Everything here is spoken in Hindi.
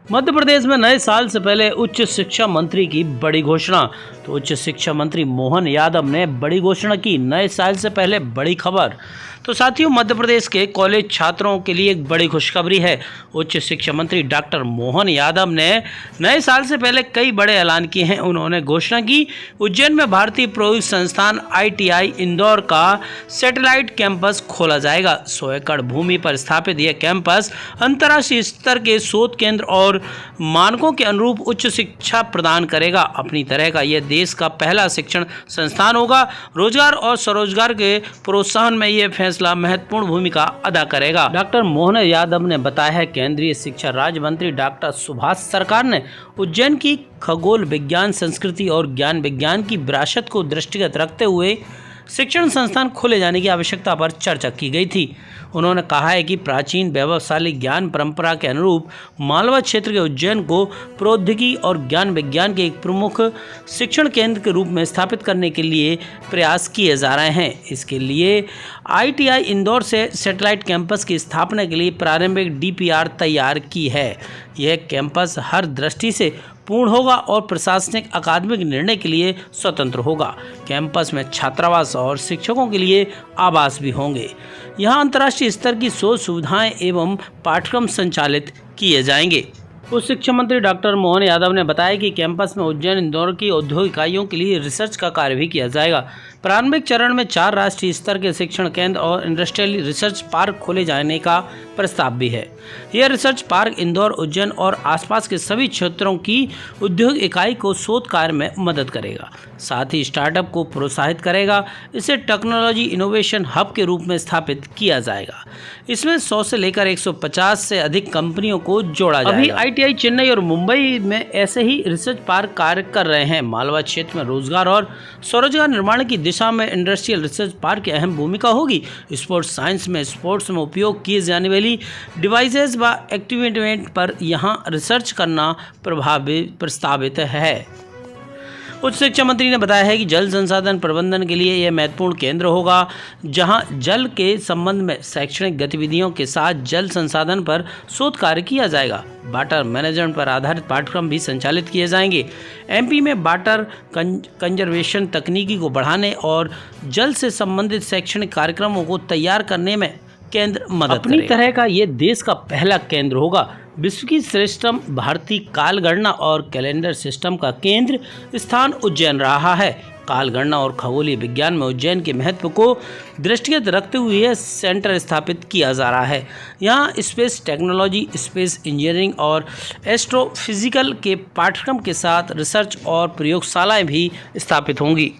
मध्य प्रदेश में नए साल से पहले उच्च शिक्षा मंत्री की बड़ी घोषणा। तो उच्च शिक्षा मंत्री मोहन यादव ने बड़ी घोषणा की। नए साल से पहले बड़ी खबर। तो साथियों, मध्य प्रदेश के कॉलेज छात्रों के लिए एक बड़ी खुशखबरी है। उच्च शिक्षा मंत्री डॉक्टर मोहन यादव ने नए साल से पहले कई बड़े ऐलान किए हैं। उन्होंने घोषणा की, उज्जैन में भारतीय प्रौद्योगिकी संस्थान ITI इंदौर का सैटेलाइट कैंपस खोला जाएगा। 100 एकड़ भूमि पर स्थापित यह कैंपस अंतर्राष्ट्रीय स्तर के शोध केंद्र और मानकों के अनुरूप उच्च शिक्षा प्रदान करेगा। अपनी तरह का यह देश का पहला शिक्षण संस्थान होगा। रोजगार और स्वरोजगार के प्रोत्साहन में यह फैसला महत्वपूर्ण भूमिका अदा करेगा। डॉक्टर मोहन यादव ने बताया, केंद्रीय शिक्षा राज्य मंत्री डॉक्टर सुभाष सरकार ने उज्जैन की खगोल विज्ञान, संस्कृति और ज्ञान विज्ञान की विरासत को दृष्टिगत रखते हुए शिक्षण संस्थान खोले जाने की आवश्यकता पर चर्चा की गई थी। उन्होंने कहा है कि प्राचीन वैभवशाली ज्ञान परंपरा के अनुरूप मालवा क्षेत्र के उज्जैन को प्रौद्योगिकी और ज्ञान विज्ञान के एक प्रमुख शिक्षण केंद्र के रूप में स्थापित करने के लिए प्रयास किए जा रहे हैं। इसके लिए ITI इंदौर से सैटेलाइट कैंपस की स्थापना के लिए प्रारंभिक DPR तैयार की है। यह कैंपस हर दृष्टि से पूर्ण होगा और प्रशासनिक अकादमिक निर्णय के लिए स्वतंत्र होगा। कैंपस में छात्रावास और शिक्षकों के लिए आवास भी होंगे। यहाँ अंतर्राष्ट्रीय स्तर की शोध सुविधाएं एवं पाठ्यक्रम संचालित किए जाएंगे। उच्च शिक्षा मंत्री डॉक्टर मोहन यादव ने बताया कि कैंपस में उज्जैन इंदौर की औद्योगिक इकाइयों के लिए रिसर्च का कार्य भी किया जाएगा। प्रारंभिक चरण में 4 राष्ट्रीय स्तर के शिक्षण केंद्र और इंडस्ट्रियल रिसर्च पार्क खोले जाने का प्रस्ताव भी है। यह रिसर्च पार्क इंदौर, उज्जैन और आसपास के सभी क्षेत्रों की उद्योग इकाई को शोध कार्य में मदद करेगा, साथ ही स्टार्टअप को प्रोत्साहित करेगा। इसे टेक्नोलॉजी इनोवेशन हब के रूप में स्थापित किया जाएगा। इसमें 100 से लेकर 150 से अधिक कंपनियों को जोड़ा जाएगा। अभी ITI चेन्नई और मुंबई में ऐसे ही रिसर्च पार्क कार्य कर रहे हैं। मालवा क्षेत्र में रोजगार और स्वरोजगार निर्माण की दिशा में इंडस्ट्रियल रिसर्च पार्क की अहम भूमिका होगी। स्पोर्ट्स साइंस में स्पोर्ट्स में उपयोग किए जाने वाली डिवाइसेज व एक्टिविटी पर यहाँ रिसर्च करना प्रस्तावित है। उच्च शिक्षा मंत्री ने बताया है कि जल संसाधन प्रबंधन के लिए यह महत्वपूर्ण केंद्र होगा, जहां जल के संबंध में शैक्षणिक गतिविधियों के साथ जल संसाधन पर शोध कार्य किया जाएगा। वाटर मैनेजमेंट पर आधारित पाठ्यक्रम भी संचालित किए जाएंगे। MP में वाटर कंजर्वेशन तकनीकी को बढ़ाने और जल से संबंधित शैक्षणिक कार्यक्रमों को तैयार करने में केंद्र मदद करेगा। अपनी तरह का ये देश का पहला केंद्र होगा। विश्व की श्रेष्ठतम भारतीय काल गणना और कैलेंडर सिस्टम का केंद्र स्थान उज्जैन रहा है। काल गणना और खगोलीय विज्ञान में उज्जैन के महत्व को दृष्टिगत रखते हुए यह सेंटर स्थापित किया जा रहा है। यहाँ स्पेस टेक्नोलॉजी, स्पेस इंजीनियरिंग और एस्ट्रोफिजिकल के पाठ्यक्रम के साथ रिसर्च और प्रयोगशालाएं भी स्थापित होंगी।